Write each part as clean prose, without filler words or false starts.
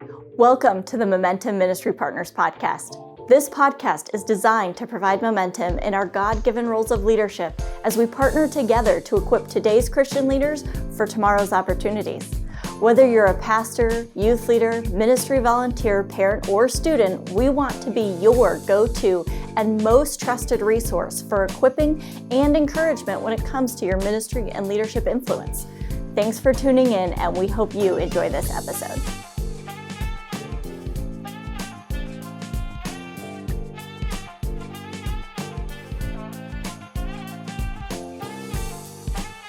Welcome to the Momentum Ministry Partners podcast. This podcast is designed to provide momentum in our God-given roles of leadership as we partner together to equip today's Christian leaders for tomorrow's opportunities. Whether you're a pastor, youth leader, ministry volunteer, parent, or student, we want to be your go-to and most trusted resource for equipping and encouragement when it comes to your ministry and leadership influence. Thanks for tuning in, and we hope you enjoy this episode.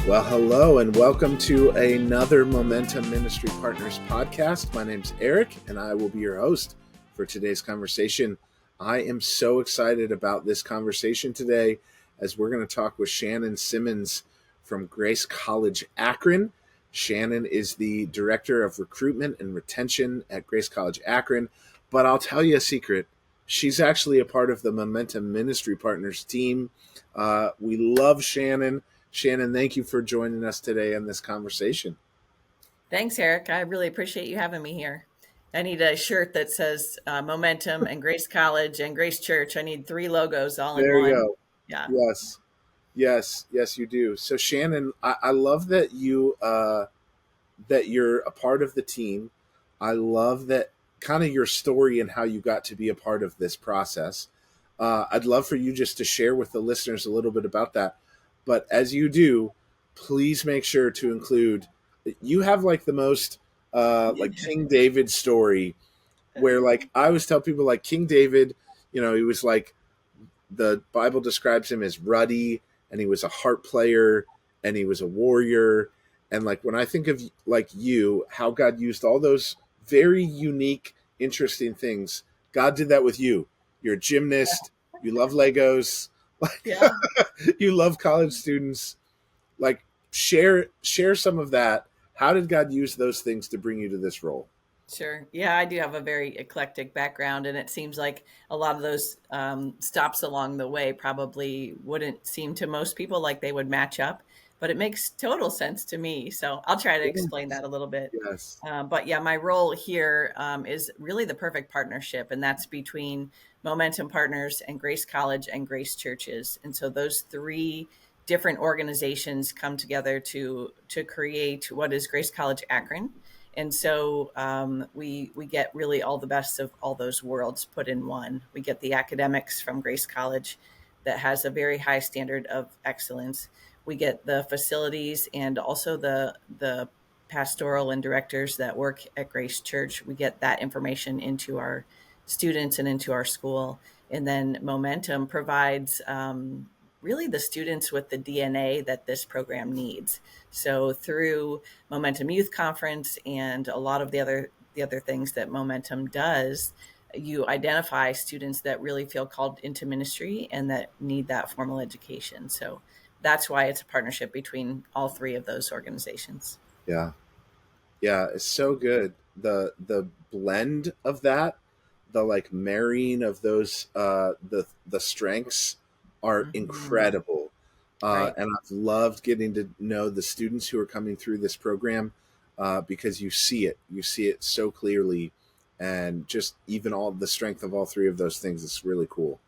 Well, hello and welcome to another Momentum Ministry Partners podcast. My name's Eric and I will be your host for today's conversation. I am so excited about this conversation today as we're going to talk with Shannon Simmons from Grace College, Akron. Shannon is the Director of Recruitment and Retention at Grace College, Akron. But I'll tell you a secret. She's actually a part of the Momentum Ministry Partners team. We love Shannon. Shannon, thank you for joining us today on this conversation. Thanks, Eric. I really appreciate you having me here. I need a shirt that says Momentum and Grace College and Grace Church. I need 3 logos all in one. There you go. Yeah. Yes, you do. So Shannon, I love that that you're a part of the team. I love that kind of your story and how you got to be a part of this process. I'd love for you just to share with the listeners a little bit about that. But as you do, please make sure to include, you have like the most like King David story where like I always tell people like King David, he was like, the Bible describes him as ruddy and he was a harp player and he was a warrior. And like when I think of like you, how God used all those very unique, interesting things, God did that with you. You're a gymnast, you love Legos. Yeah. You love college students. Like share some of that. How did God use those things to bring you to this role? Sure. Yeah, I do have a very eclectic background, and it seems like a lot of those stops along the way probably wouldn't seem to most people like they would match up, but it makes total sense to me. So I'll try to explain that a little bit. Yes. But yeah, my role here is really the perfect partnership, and that's between Momentum Partners and Grace College and Grace Churches. And so those 3 different organizations come together to create what is Grace College Akron. And so we get really all the best of all those worlds put in one. We get the academics from Grace College that has a very high standard of excellence. We get the facilities and also the pastoral and directors that work at Grace Church. We get that information into our students and into our school. And then Momentum provides really the students with the DNA that this program needs. So through Momentum Youth Conference and a lot of the other things that Momentum does, you identify students that really feel called into ministry and that need that formal education. So that's why it's a partnership between all 3 of those organizations. Yeah, it's so good. The blend of that, the like marrying of those the strengths are incredible. Right. And I've loved getting to know the students who are coming through this program because you see it so clearly, and just even all the strength of all 3 of those things is really cool.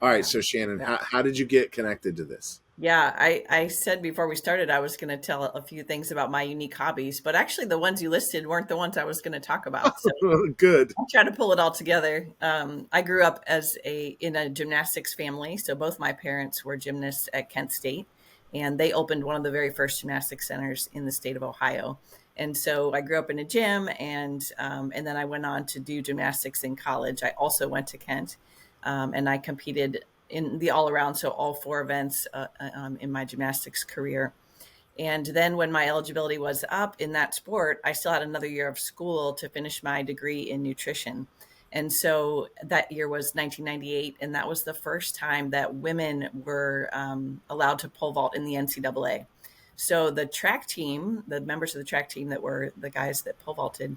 All right, so Shannon, how did you get connected to this? Yeah, I said before we started, I was going to tell a few things about my unique hobbies, but actually the ones you listed weren't the ones I was going to talk about. So Good. I'll try to pull it all together. I grew up in a gymnastics family. So both my parents were gymnasts at Kent State, and they opened one of the very first gymnastics centers in the state of Ohio. And so I grew up in a gym, and then I went on to do gymnastics in college. I also went to Kent, and I competed in the all around, so all 4 events in my gymnastics career. And then when my eligibility was up in that sport, I still had another year of school to finish my degree in nutrition. And so that year was 1998, and that was the first time that women were allowed to pole vault in the NCAA. So the track team, the members of the track team that were the guys that pole vaulted,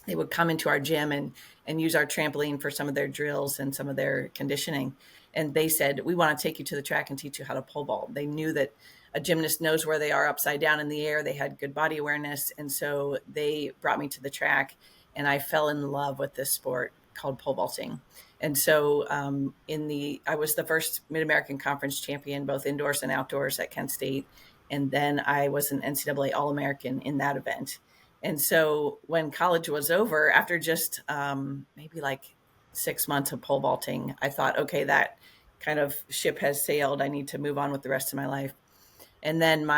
they would come into our gym and use our trampoline for some of their drills and some of their conditioning. And they said, we want to take you to the track and teach you how to pole vault. They knew that a gymnast knows where they are upside down in the air. They had good body awareness. And so they brought me to the track. and I fell in love with this sport called pole vaulting. And so I was the first Mid-American Conference champion, both indoors and outdoors at Kent State. And then I was an NCAA All-American in that event. And so when college was over, after just maybe like 6 months of pole vaulting, I thought, okay, that kind of ship has sailed. I need to move on with the rest of my life. And then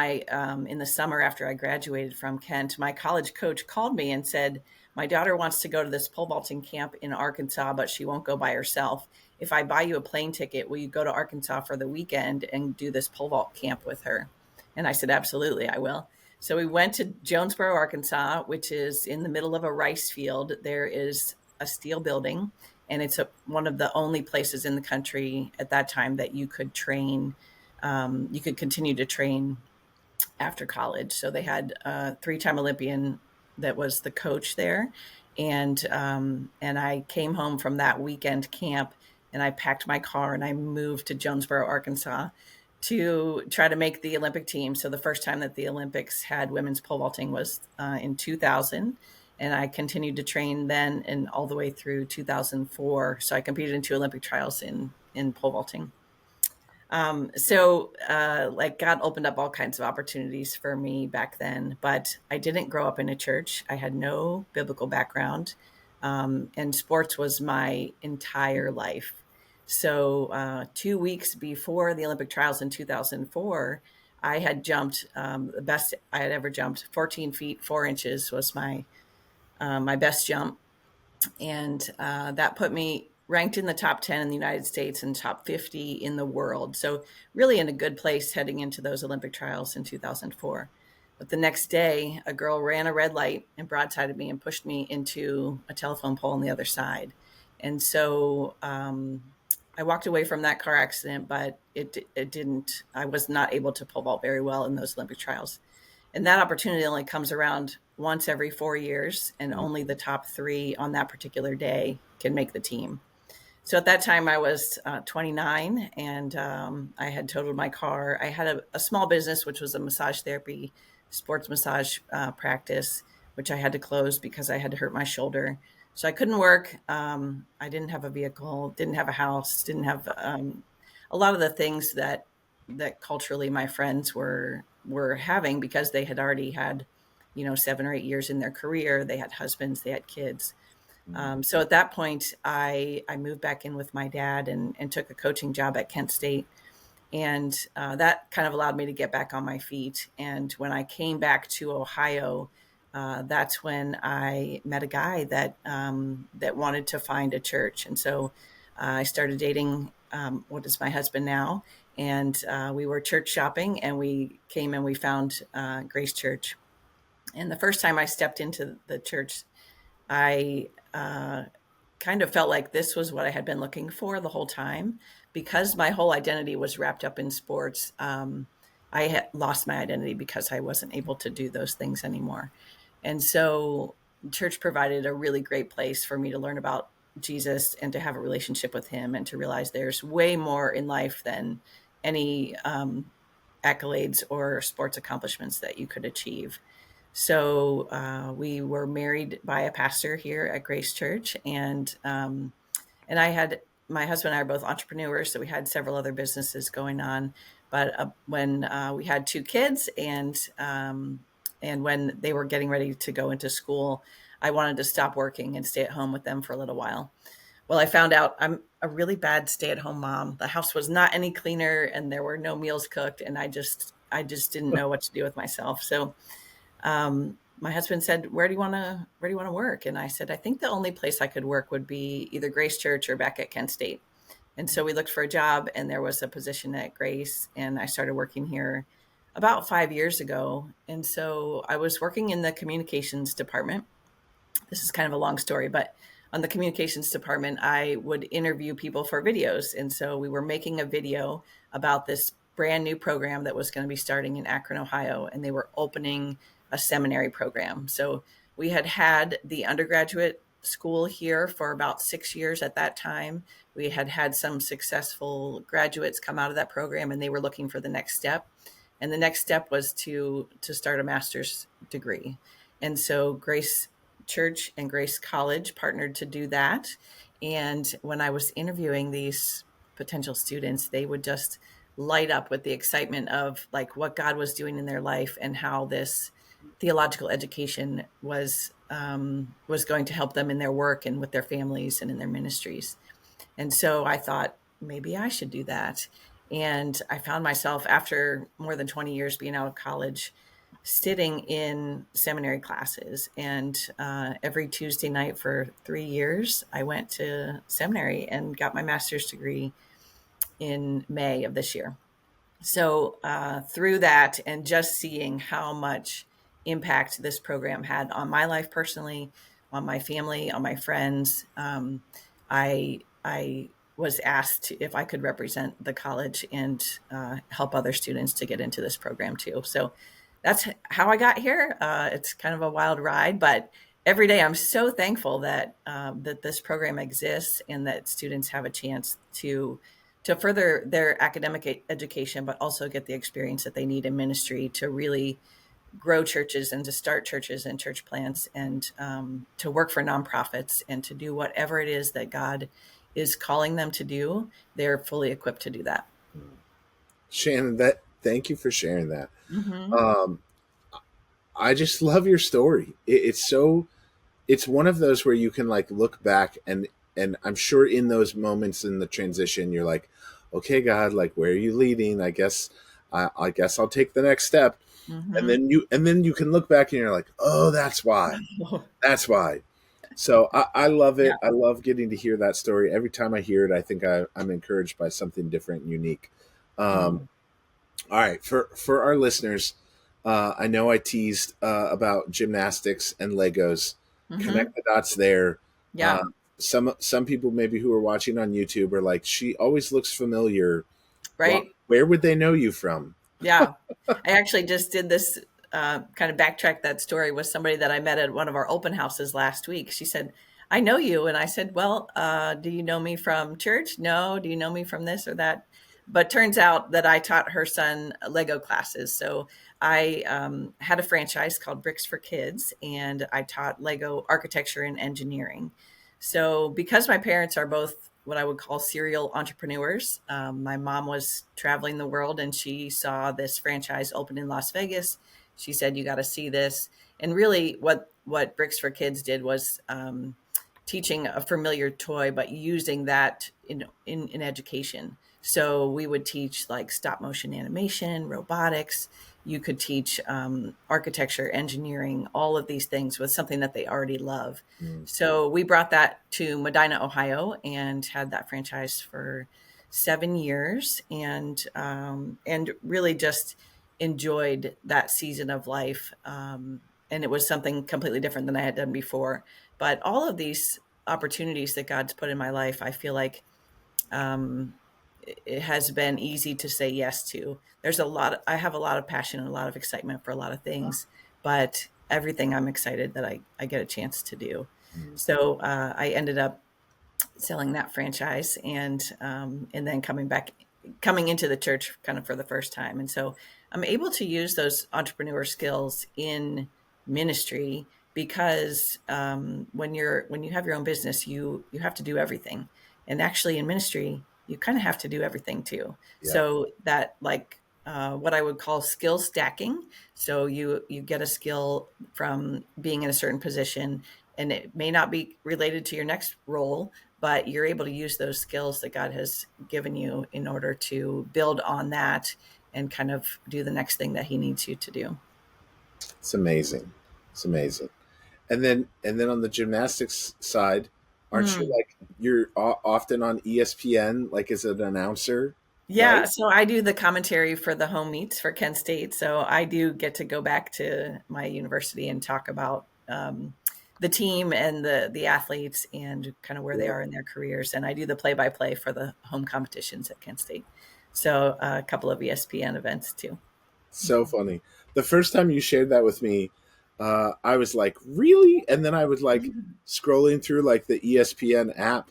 in the summer after I graduated from Kent, my college coach called me and said, my daughter wants to go to this pole vaulting camp in Arkansas, but she won't go by herself. If I buy you a plane ticket, will you go to Arkansas for the weekend and do this pole vault camp with her? And I said, absolutely, I will. So we went to Jonesboro, Arkansas, which is in the middle of a rice field. There is a steel building, and it's one of the only places in the country at that time that you could train. You could continue to train after college. So they had a 3-time Olympian that was the coach there. And I came home from that weekend camp, and I packed my car and I moved to Jonesboro, Arkansas to try to make the Olympic team. So the first time that the Olympics had women's pole vaulting was in 2000. And I continued to train then and all the way through 2004. So I competed in 2 Olympic trials in pole vaulting. Like God opened up all kinds of opportunities for me back then, but I didn't grow up in a church. I had no biblical background, and sports was my entire life. So 2 weeks before the Olympic trials in 2004, I had jumped the best I had ever jumped. 14 feet 4 inches was my best jump, and that put me ranked in the top 10 in the United States and top 50 in the world. So really in a good place heading into those Olympic trials in 2004. But the next day, a girl ran a red light and broadsided me and pushed me into a telephone pole on the other side. And so I walked away from that car accident, but I was not able to pole vault very well in those Olympic trials. And that opportunity only comes around once every 4 years, and only the top 3 on that particular day can make the team. So at that time I was 29, and I had totaled my car. I had a small business, which was a massage therapy, sports massage practice, which I had to close because I had hurt my shoulder. So I couldn't work. I didn't have a vehicle, didn't have a house, didn't have a lot of the things that culturally my friends were having, because they had already had, 7 or 8 years in their career. They had husbands, they had kids. So at that point, I moved back in with my dad and took a coaching job at Kent State. And that kind of allowed me to get back on my feet. And when I came back to Ohio, that's when I met a guy that wanted to find a church. And so I started dating what is my husband now. And we were church shopping, and we came and we found Grace Church. And the first time I stepped into the church, I kind of felt like this was what I had been looking for the whole time, because my whole identity was wrapped up in sports. I had lost my identity because I wasn't able to do those things anymore. And so church provided a really great place for me to learn about Jesus and to have a relationship with him, and to realize there's way more in life than any accolades or sports accomplishments that you could achieve. So we were married by a pastor here at Grace Church, and my husband and I are both entrepreneurs, so we had several other businesses going on. But when we had 2 kids, and when they were getting ready to go into school, I wanted to stop working and stay at home with them for a little while. Well, I found out I'm a really bad stay-at-home mom. The house was not any cleaner, and there were no meals cooked, and I just didn't know what to do with myself. So my husband said, where do you want to work? And I said, I think the only place I could work would be either Grace Church or back at Kent State. And so we looked for a job, and there was a position at Grace, and I started working here about 5 years ago. And so I was working in the communications department. This is kind of a long story, but on the communications department, I would interview people for videos. And so we were making a video about this brand new program that was going to be starting in Akron, Ohio, and they were opening a seminary program. So we had the undergraduate school here for about 6 years at that time. We had some successful graduates come out of that program, and they were looking for the next step. And the next step was to start a master's degree. And so Grace church and Grace College partnered to do that. And when I was interviewing these potential students, they would just light up with the excitement of like what God was doing in their life and how this theological education was going to help them in their work and with their families and in their ministries. And so I thought maybe I should do that. And I found myself after more than 20 years being out of college, sitting in seminary classes. And every Tuesday night for 3 years, I went to seminary and got my master's degree in May of this year. So through that and just seeing how much impact this program had on my life personally, on my family, on my friends, I was asked if I could represent the college and help other students to get into this program too. So that's how I got here. It's kind of a wild ride, but every day I'm so thankful that that this program exists and that students have a chance to further their academic education, but also get the experience that they need in ministry to really grow churches and to start churches and church plants and to work for nonprofits and to do whatever it is that God is calling them to do. They're fully equipped to do that. Shannon, thank you for sharing that. Mm-hmm. I just love your story. It's one of those where you can like look back and I'm sure in those moments in the transition, you're like, okay, God, like, where are you leading? I guess I'll take the next step. Mm-hmm. And then you can look back and you're like, oh, that's why. That's why. So I love it. Yeah. I love getting to hear that story. Every time I hear it, I think I'm encouraged by something different and unique. All right. For our listeners, I know I teased about gymnastics and Legos. Mm-hmm. Connect the dots there. Yeah. Some people maybe who are watching on YouTube are like, she always looks familiar. Right. Well, where would they know you from? Yeah. I actually just did this kind of backtrack that story with somebody that I met at one of our open houses last week. She said, I know you. And I said, well, do you know me from church? No. Do you know me from this or that? But turns out that I taught her son Lego classes. So I had a franchise called Bricks for Kids, and I taught Lego architecture and engineering. So because my parents are both what I would call serial entrepreneurs, my mom was traveling the world and she saw this franchise open in Las Vegas. She said, you got to see this. And really what Bricks for Kids did was teaching a familiar toy, but using that in education. So we would teach like stop motion animation, robotics. You could teach architecture, engineering, all of these things with something that they already love. So we brought that to Medina, Ohio, and had that franchise for 7 years, and really just enjoyed that season of life. And it was something completely different than I had done before. But all of these opportunities that God's put in my life, I feel like it has been easy to say yes to. I have a lot of passion and a lot of excitement for a lot of things, but everything I'm excited that I get a chance to do. So I ended up selling that franchise and then coming into the church kind of for the first time. And so I'm able to use those entrepreneur skills in ministry because when you have your own business, you have to do everything. And actually in ministry, you kind of have to do everything too. Yeah. So that what I would call skill stacking. So you get a skill from being in a certain position, and it may not be related to your next role, but you're able to use those skills that God has given you in order to build on that and kind of do the next thing that he needs you to do. It's amazing. It's amazing. And then on the gymnastics side, aren't you're often on ESPN, like as an announcer? Yeah. Right? So I do the commentary for the home meets for Kent State. So I do get to go back to my university and talk about the team and the athletes and kind of where they are in their careers. And I do the play-by-play for the home competitions at Kent State. So a couple of ESPN events too. So funny. The first time you shared that with me, I was like, really? And then I was like scrolling through like the ESPN app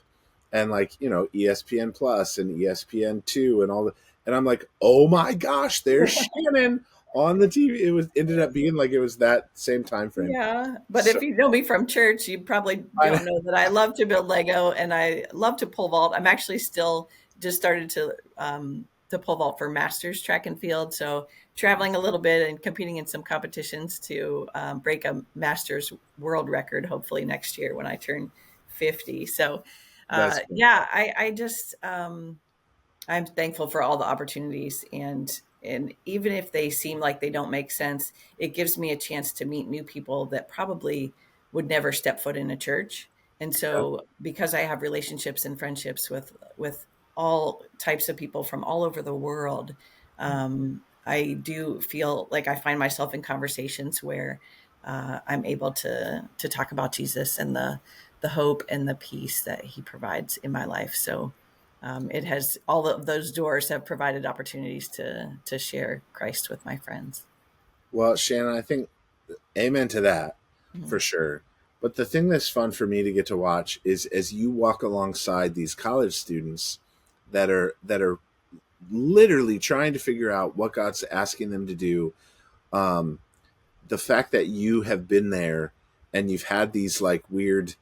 and like, ESPN Plus and ESPN2 and all that. And I'm like, oh my gosh, there's Shannon on the TV. It was ended up being like it was that same time frame. Yeah, but So if you know me from church, you probably I, don't know that I love to build Lego and I love to pole vault. I'm actually still just started to pole vault for masters track and field. So traveling a little bit and competing in some competitions to break a masters world record, hopefully next year when I turn 50. So that's yeah, fantastic. I just I'm thankful for all the opportunities and even if they seem like they don't make sense, it gives me a chance to meet new people that probably would never step foot in a church. And Yeah. so because I have relationships and friendships with all types of people from all over the world, I do feel like I find myself in conversations where I'm able to talk about Jesus and the hope and the peace that he provides in my life. So it has all of those doors have provided opportunities to share Christ with my friends. Well, Shannon, I think amen to that for Mhm. sure. But the thing that's fun for me to get to watch is as you walk alongside these college students that are literally trying to figure out what God's asking them to do. Um, the fact that you have been there and you've had these like weird,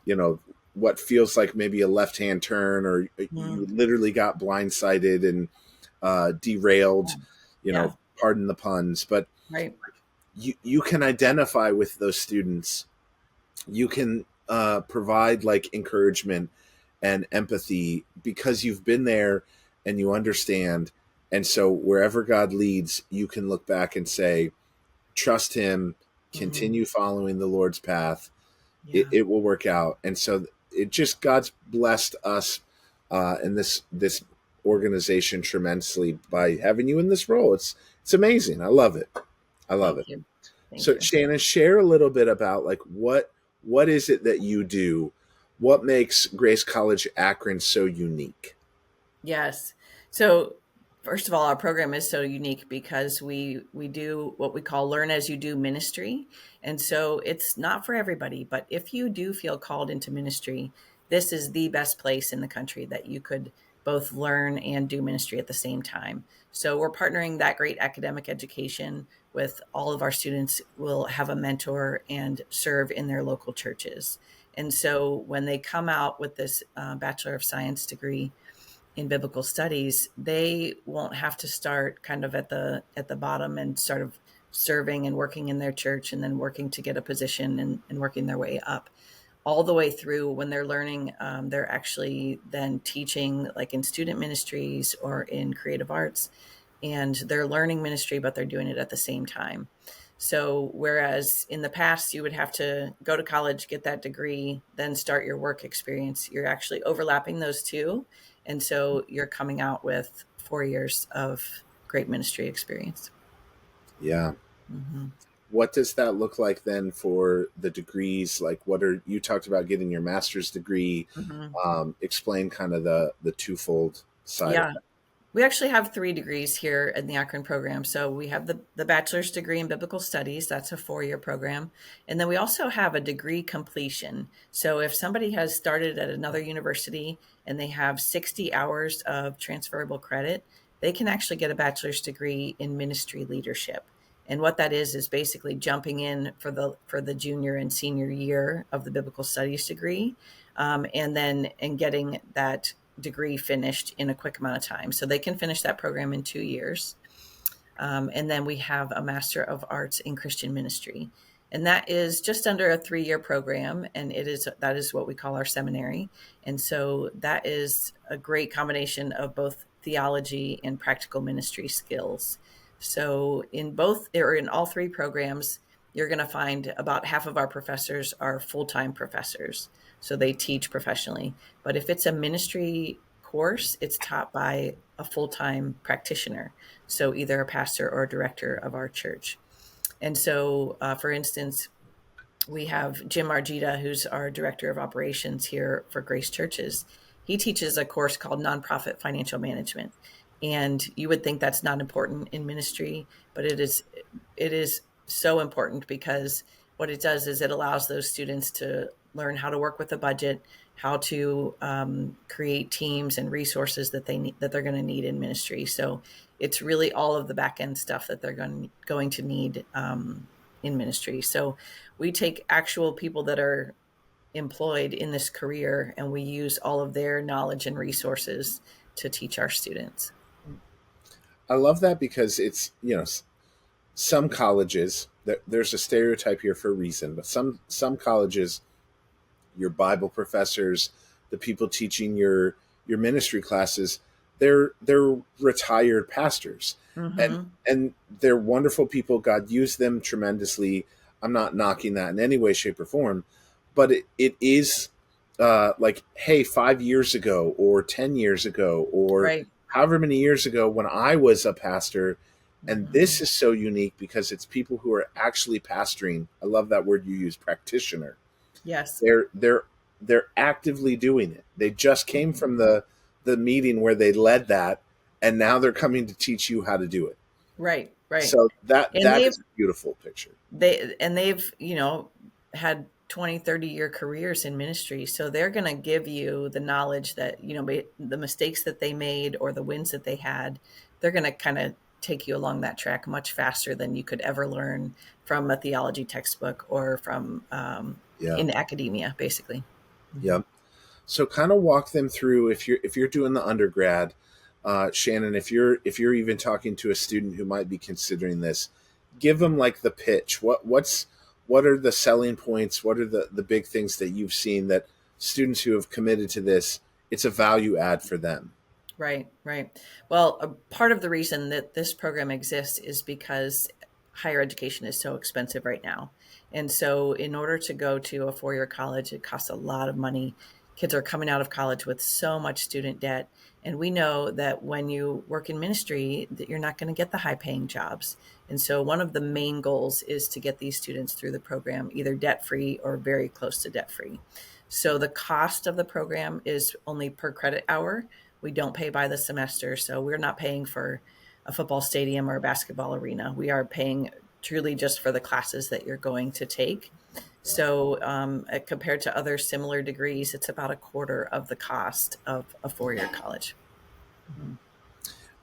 you know, what feels like maybe a left hand turn, or you Mhm. literally got blindsided and derailed, you Yeah, know, pardon the puns, but right. you can identify with those students. You can provide like encouragement and empathy because you've been there and you understand. And so wherever God leads, you can look back and say, trust him, Mhm. continue following the Lord's path. It, Yeah. it will work out. And so it just, God's blessed us and this organization tremendously by having you in this role. It's amazing. I love it. I love Thank it. you. Thank So you. Shannon, share a little bit about like what is it that you do? What makes Grace College Akron so unique? Yes. So first of all, our program is so unique because we do what we call learn as you do ministry. And so it's not for everybody, but if you do feel called into ministry, this is the best place in the country that you could both learn and do ministry at the same time. So we're partnering that great academic education with all of our students will have a mentor and serve in their local churches. And so when they come out with this Bachelor of Science degree, in biblical studies, they won't have to start kind of at the bottom and sort of serving and working in their church and then working to get a position and working their way up all the way through. When they're learning, they're actually then teaching like in student ministries or in creative arts, and they're learning ministry, but they're doing it at the same time. So whereas in the past you would have to go to college, get that degree, then start your work experience, you're actually overlapping those two. And so you're coming out with 4 years of great ministry experience. Yeah. Hmm. What does that look like then for the degrees? Like what are you talked about getting your master's degree? Hmm. Explain kind of the twofold side of Yeah. We actually have 3 degrees here in the Akron program. So we have the bachelor's degree in biblical studies. That's a 4 year program. And then we also have a degree completion. So if somebody has started at another university and they have 60 hours of transferable credit, they can actually get a bachelor's degree in ministry leadership. And what that is basically jumping in for the junior and senior year of the biblical studies degree, and then and getting that degree finished in a quick amount of time. So they can finish that program in 2 years. And then we have a Master of Arts in Christian Ministry. And that is just under a 3 year program. And that is what we call our seminary. And so that is a great combination of both theology and practical ministry skills. So in all 3 programs, you're going to find about half of our professors are full-time professors. So they teach professionally. But if it's a ministry course, it's taught by a full-time practitioner. So either a pastor or a director of our church. And so, for instance, we have Jim Argita, who's our director of operations here for Grace Churches. He teaches a course called Nonprofit Financial Management. And you would think that's not important in ministry, but it is so important because what it does is it allows those students to learn how to work with a budget, how to create teams and resources that they're going to need in ministry. So it's really all of the back end stuff that they're going to need in ministry. So we take actual people that are employed in this career, and we use all of their knowledge and resources to teach our students. I love that because it's, some colleges, there's a stereotype here for a reason, but some colleges, your Bible professors, the people teaching your ministry classes, they're retired pastors, and they're wonderful people. God used them tremendously. I'm not knocking that in any way, shape, or form, but it is like, hey, 5 years ago or 10 years ago or Right. however many years ago when I was a pastor. And this is so unique because it's people who are actually pastoring. I love that word you use, practitioner. Yes. They're actively doing it. They just came from the meeting where they led that, and now they're coming to teach you how to do it. Right. Right. So that And is a beautiful picture. they've had 20, 30-year careers in ministry. So they're going to give you the knowledge that, the mistakes that they made or the wins that they had, they're going to kind of take you along that track much faster than you could ever learn from a theology textbook or from in academia, basically. Yep. So kind of walk them through, if you're doing the undergrad, Shannon, if you're even talking to a student who might be considering this, give them like the pitch. What are the selling points? What are the big things that you've seen that students who have committed to this, it's a value add for them? Right, right. Well, a part of the reason that this program exists is because higher education is so expensive right now. And so in order to go to a four-year college, it costs a lot of money. Kids are coming out of college with so much student debt. And we know that when you work in ministry, that you're not going to get the high-paying jobs. And so one of the main goals is to get these students through the program, either debt-free or very close to debt-free. So the cost of the program is only per credit hour. We don't pay by the semester. So we're not paying for a football stadium or a basketball arena. We are paying truly just for the classes that you're going to take. So compared to other similar degrees, it's about a quarter of the cost of a four-year college.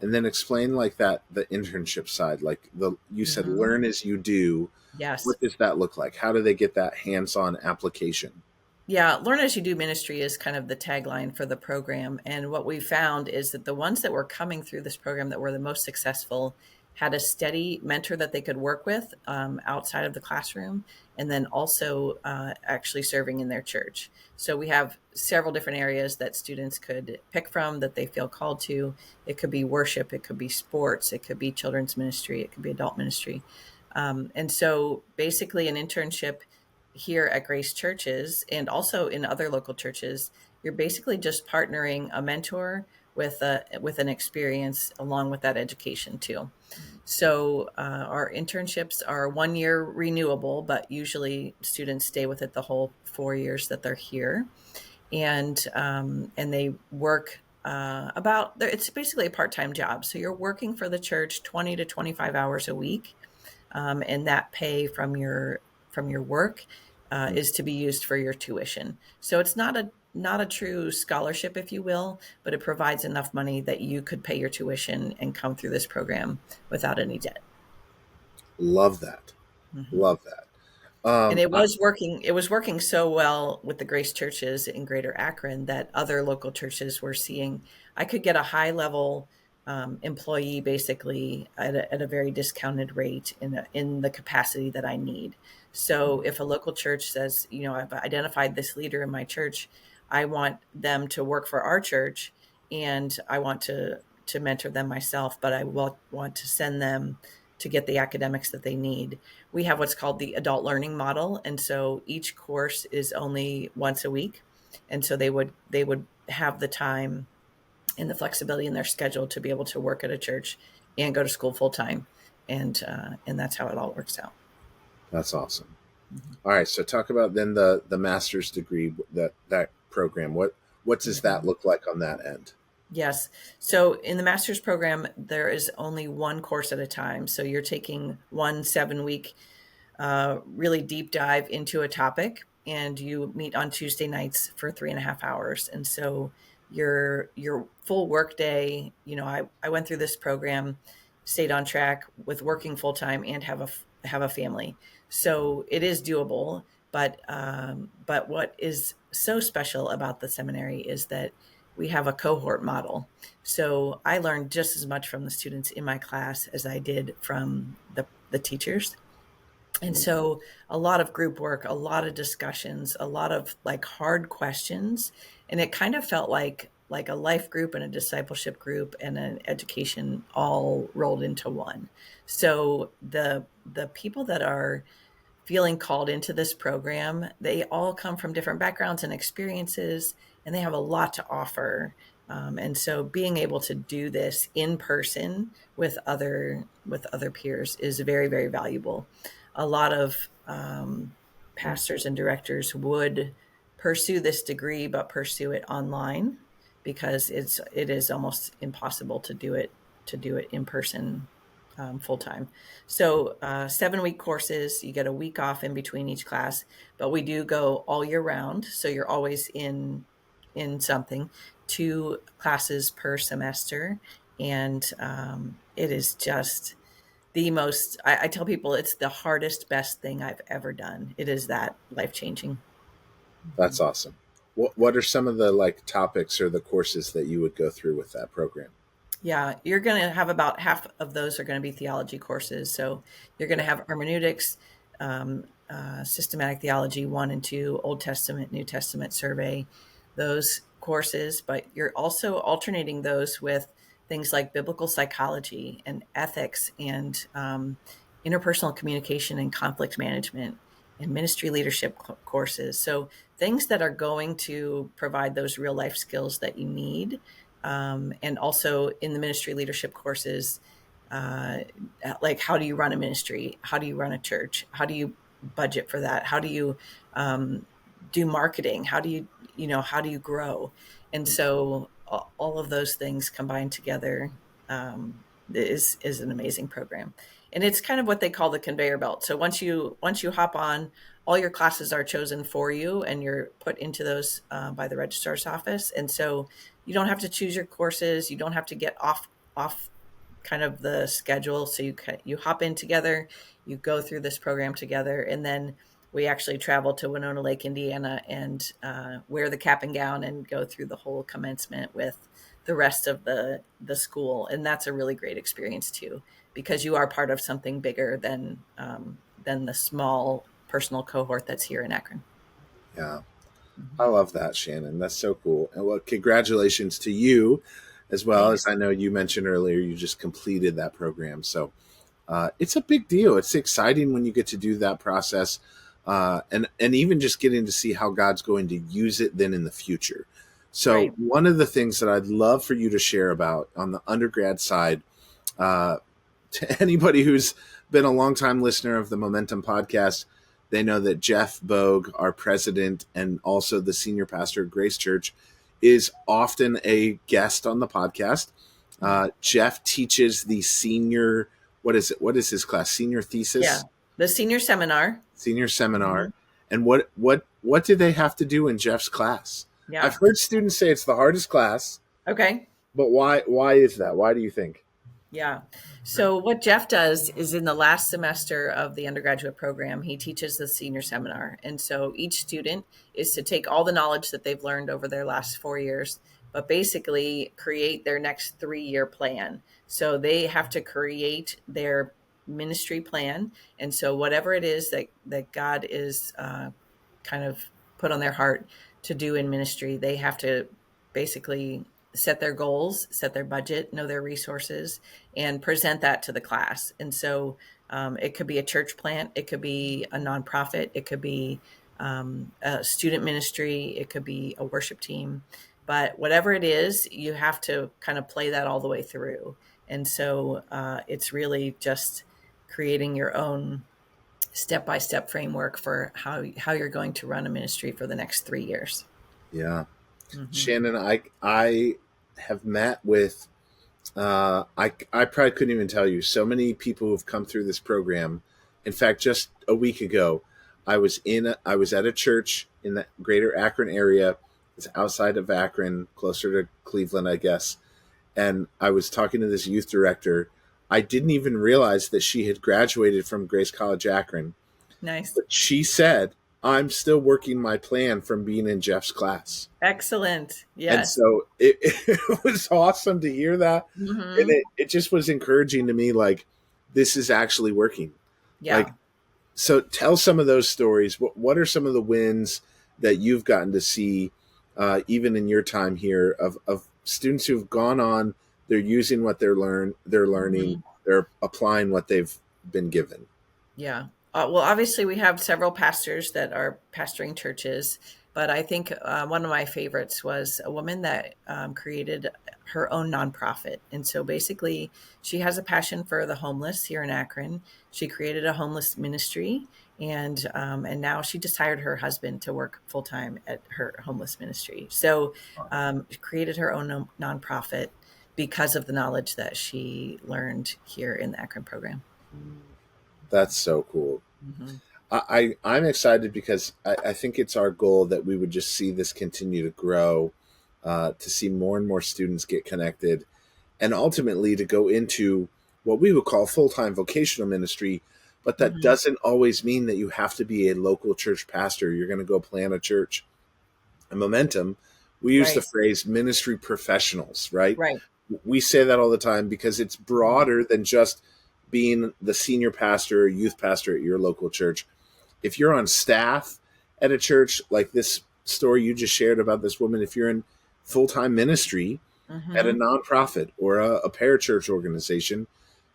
And then explain like that, the internship side, like you said, learn as you do. Yes. What does that look like? How do they get that hands-on application? Yeah, learn as you do ministry is kind of the tagline for the program. And what we found is that the ones that were coming through this program that were the most successful had a steady mentor that they could work with outside of the classroom, and then also actually serving in their church. So we have several different areas that students could pick from that they feel called to. It could be worship, it could be sports, it could be children's ministry, it could be adult ministry. And so basically an internship here at Grace Churches and also in other local churches, you're basically just partnering a mentor with an experience along with that education too. So our internships are 1 year renewable, but usually students stay with it the whole 4 years that they're here, and they work it's basically a part-time job. So you're working for the church 20 to 25 hours a week, and that pay from your work is to be used for your tuition. So it's not a true scholarship, if you will, but it provides enough money that you could pay your tuition and come through this program without any debt. Love that. Love that. And it was working so well with the Grace churches in Greater Akron that other local churches were seeing I could get a high level employee basically at a very discounted rate in the capacity that I need. So if a local church says, I've identified this leader in my church, I want them to work for our church, and I want to mentor them myself, but I want to send them to get the academics that they need. We have what's called the adult learning model. And so each course is only once a week. And so they would have the time and the flexibility in their schedule to be able to work at a church and go to school full time. And that's how it all works out. That's awesome. All right. So talk about then the master's degree, that program. What does that look like on that end? Yes. So in the master's program, there is only one course at a time. So you're taking 1 7-week really deep dive into a topic. and you meet on Tuesday nights for 3.5 hours. And so your full work day, I went through this program, stayed on track with working full time and have a family. So it is doable. But what is so special about the seminary is that we have a cohort model. So I learned just as much from the students in my class as I did from the teachers. And so a lot of group work, a lot of discussions, a lot of like hard questions. And it kind of felt like a life group and a discipleship group and an education all rolled into one. So the people that are feeling called into this program, they all come from different backgrounds and experiences, and they have a lot to offer. And so being able to do this in person with other peers is very, very valuable. A lot of pastors and directors would pursue this degree, but pursue it online because it is almost impossible to do it in person full time. So 7-week courses, you get a week off in between each class, but we do go all year round. So you're always in something, 2 classes per semester. And it is just the most, I tell people it's the hardest, best thing I've ever done. It is that life-changing. That's awesome. What are some of the like topics or the courses that you would go through with that program? Yeah, you're going to have about half of those are going to be theology courses. So you're going to have hermeneutics, systematic theology 1 and 2, Old Testament, New Testament survey, those courses. But you're also alternating those with things like biblical psychology and ethics and interpersonal communication and conflict management and ministry leadership courses. So things that are going to provide those real life skills that you need. And also in the ministry leadership courses, like how do you run a ministry? How do you run a church? How do you budget for that? How do you do marketing? How do you grow? And so all of those things combined together is an amazing program. And it's kind of what they call the conveyor belt. So once you hop on, all your classes are chosen for you and you're put into those by the registrar's office. And so you don't have to choose your courses. You don't have to get off kind of the schedule. So you hop in together, you go through this program together, and then we actually travel to Winona Lake, Indiana, and wear the cap and gown and go through the whole commencement with the rest of the school. And that's a really great experience too, because you are part of something bigger than the small personal cohort that's here in Akron. Yeah. I love that, Shannon. That's so cool. And well, congratulations to you as well. As I know you mentioned earlier, you just completed that program. So it's a big deal. It's exciting when you get to do that process and even just getting to see how God's going to use it then in the future. So right. One of the things that I'd love for you to share about on the undergrad side, to anybody who's been a longtime listener of the Momentum podcast, they know that Jeff Bogue, our president and also the senior pastor of Grace Church, is often a guest on the podcast. Jeff teaches the senior, what is it? What is his class? Senior thesis? Yeah, the senior seminar. Senior seminar. Mm-hmm. And what do they have to do in Jeff's class? Yeah. I've heard students say it's the hardest class. Okay. But why is that? Why do you think? Yeah. So what Jeff does is in the last semester of the undergraduate program, he teaches the senior seminar. And so each student is to take all the knowledge that they've learned over their last 4 years, but basically create their next 3-year plan. So they have to create their ministry plan. And so whatever it is that God is kind of put on their heart to do in ministry, they have to basically set their goals, set their budget, know their resources, and present that to the class. And so it could be a church plant, it could be a nonprofit, it could be a student ministry, it could be a worship team. But whatever it is, you have to kind of play that all the way through. And so it's really just creating your own step-by-step framework for how you're going to run a ministry for the next 3 years. Yeah. Mm-hmm. Shannon, I have met with, I probably couldn't even tell you, so many people who've come through this program. In fact, just a week ago, I was at a church in the greater Akron area. It's outside of Akron, closer to Cleveland, I guess. And I was talking to this youth director. I didn't even realize that she had graduated from Grace College Akron. Nice. But she said, I'm still working my plan from being in Jeff's class. Excellent. And Yes. so it was awesome to hear that. Mm-hmm. And it just was encouraging to me, like, this is actually working. Yeah. Like, so tell some of those stories. What are some of the wins that you've gotten to see, even in your time here, of students who've gone on, they're using what they're learning, Mm-hmm. they're applying what they've been given. Yeah. Well, obviously, we have several pastors that are pastoring churches, but I think one of my favorites was a woman that created her own nonprofit. And so basically, she has a passion for the homeless here in Akron. She created a homeless ministry, and now she just hired her husband to work full time at her homeless ministry. So she created her own nonprofit because of the knowledge that she learned here in the Akron program. That's so cool. Mm-hmm. I'm excited because I think it's our goal that we would just see this continue to grow, to see more and more students get connected, and ultimately to go into what we would call full-time vocational ministry. But that Mm-hmm. doesn't always mean that you have to be a local church pastor. You're going to go plant a church. And Momentum, we use the Right. phrase ministry professionals, right? Right. We say that all the time because it's broader than just being the senior pastor or youth pastor at your local church. If you're on staff at a church, like this story you just shared about this woman, if you're in full-time ministry at a Mm-hmm. nonprofit or a parachurch organization,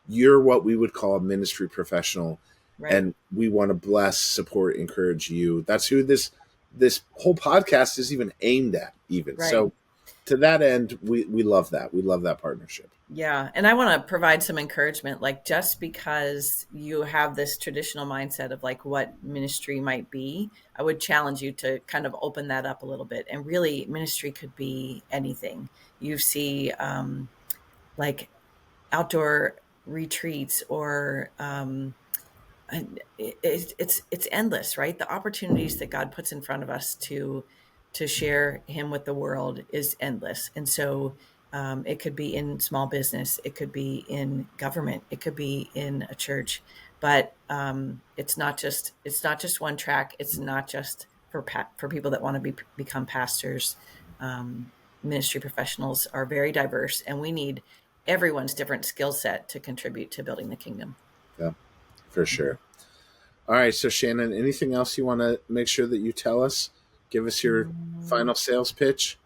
you're what we would call a ministry professional. Right. And we want to bless, support, encourage you. That's who this whole podcast is even aimed at, even. Right. So to that end, we love that. We love that partnership. Yeah. And I want to provide some encouragement, like just because you have this traditional mindset of like what ministry might be, I would challenge you to kind of open that up a little bit. And really, ministry could be anything. You see, like outdoor retreats or and it's endless, right? The opportunities that God puts in front of us to share Him with the world is endless, and so it could be in small business, it could be in government, it could be in a church, but it's not just one track. It's not just for people that want to become pastors. Um, Ministry professionals are very diverse, and we need everyone's different skill set to contribute to building the kingdom. Yeah, for sure. All right. So Shannon, anything else you want to make sure that you tell us? Give us your final sales pitch.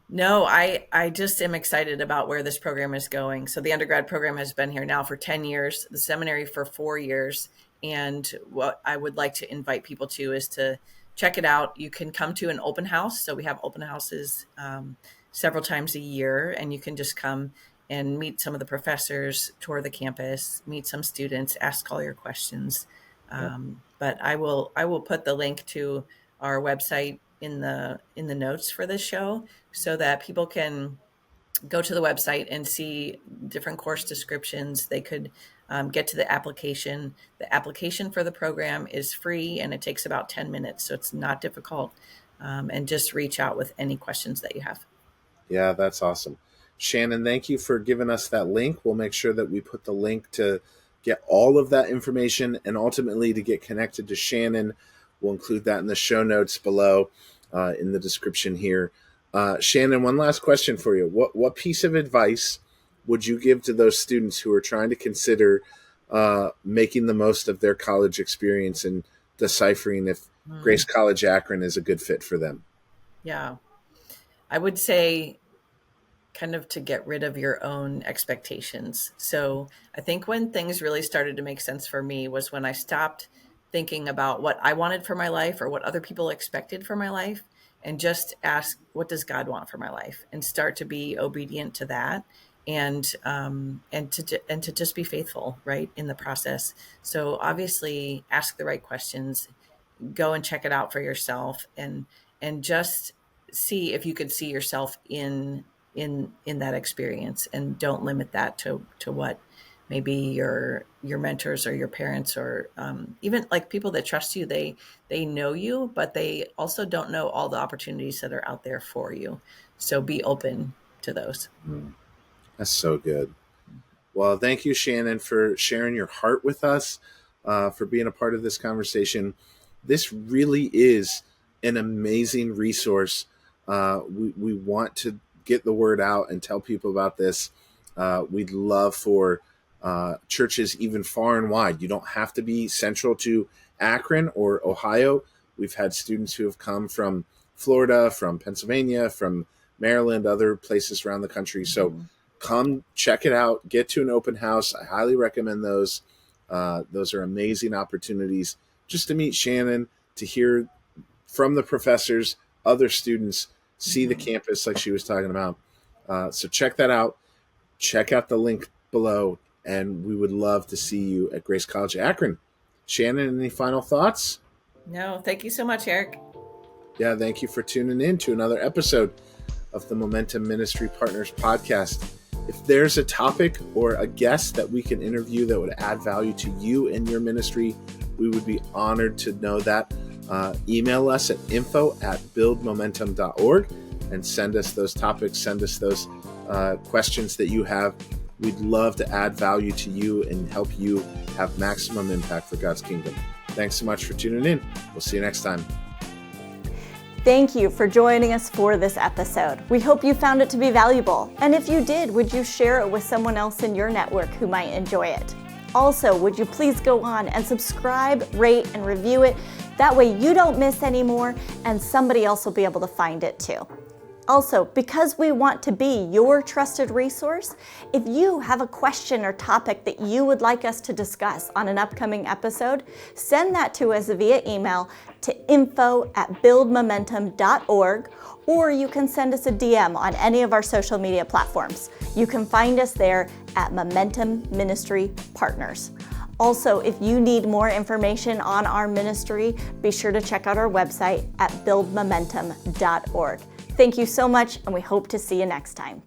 No, I just am excited about where this program is going. So the undergrad program has been here now for 10 years, the seminary for 4 years. And what I would like to invite people to is to check it out. You can come to an open house. So we have open houses several times a year, and you can just come and meet some of the professors, tour the campus, meet some students, ask all your questions. Yeah. But I will put the link to our website in the notes for this show so that people can go to the website and see different course descriptions. They could get to the application. The application for the program is free and it takes about 10 minutes, so it's not difficult. And just reach out with any questions that you have. Yeah, that's awesome. Shannon, thank you for giving us that link. We'll make sure that we put the link to get all of that information and ultimately to get connected to Shannon. We'll include that in the show notes below, in the description here. Shannon, one last question for you. What piece of advice would you give to those students who are trying to consider making the most of their college experience and deciphering if Grace College Akron is a good fit for them? Yeah. I would say kind of to get rid of your own expectations. So I think when things really started to make sense for me was when I stopped thinking about what I wanted for my life or what other people expected for my life and just ask, what does God want for my life? And start to be obedient to that and to just be faithful, right, in the process. So obviously ask the right questions, go and check it out for yourself, and just see if you could see yourself in that experience, and don't limit that to what maybe your mentors or your parents, or even like people that trust you. They know you, but they also don't know all the opportunities that are out there for you. So be open to those. That's so good. Well, thank you, Shannon, for sharing your heart with us, for being a part of this conversation. This really is an amazing resource. We want to get the word out and tell people about this. We'd love for churches even far and wide. You don't have to be central to Akron or Ohio. We've had students who have come from Florida, from Pennsylvania, from Maryland, other places around the country. So come check it out. Get to an open house. I highly recommend those. Those are amazing opportunities just to meet Shannon, to hear from the professors, other students, see the campus like she was talking about. So check that out. Check out the link below, and we would love to see you at Grace College Akron. Shannon, any final thoughts? No, thank you so much, Eric. Yeah, thank you for tuning in to another episode of the Momentum Ministry Partners podcast. If there's a topic or a guest that we can interview that would add value to you and your ministry, we would be honored to know that. Email us at info@buildmomentum.org and send us those topics, send us those questions that you have. We'd love to add value to you and help you have maximum impact for God's kingdom. Thanks so much for tuning in. We'll see you next time. Thank you for joining us for this episode. We hope you found it to be valuable. And if you did, would you share it with someone else in your network who might enjoy it? Also, would you please go on and subscribe, rate, and review it? That way you don't miss any more, and somebody else will be able to find it too. Also, because we want to be your trusted resource, if you have a question or topic that you would like us to discuss on an upcoming episode, send that to us via email to info@buildmomentum.org, or you can send us a DM on any of our social media platforms. You can find us there at Momentum Ministry Partners. Also, if you need more information on our ministry, be sure to check out our website at buildmomentum.org. Thank you so much, and we hope to see you next time.